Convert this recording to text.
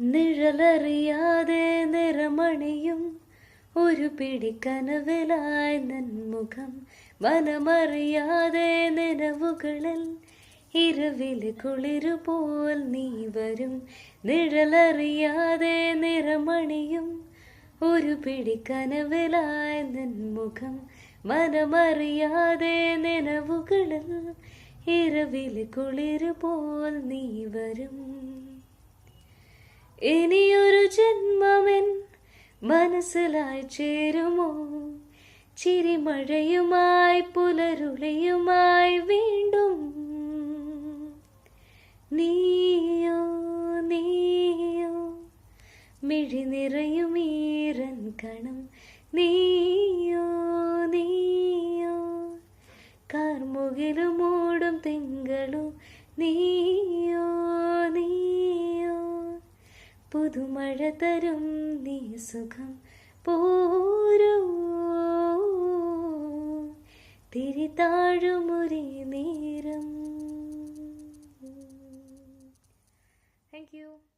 നിഴലറിയാതെ നിറമണിയും ഒരു പിടിക്കനവിലായി നന്മുഖം മനമറിയാതെ നിലവുകളിൽ ഇരവിലെ കുളിരുപോൽ നീ വരും. നിഴലറിയാതെ നിറമണിയും ഒരു പിടിക്കനവിലായി നന്മുഖം മനമറിയാതെ നിലവുകളിൽ ഇരവിലെ കുളിരുപോൽ നീ വരും. ഇനിയൊരു ജന്മമെൻ മനസ്സിലായി ചേരുമോ? ചിരിമഴയുമായി പുലരുളിയുമായി വീണ്ടും. നീയോ നീയോ മിഴി നിറയുമീരൻ കണം. നീയോ നീയോ കാർമുകിലു മൂടും തിങ്കളു. നീയോ നീയോ പുതുമഴ തരും നീ സുഖം. പോരൂ തിരിതാഴുമൊരേ നേരം. Thank you.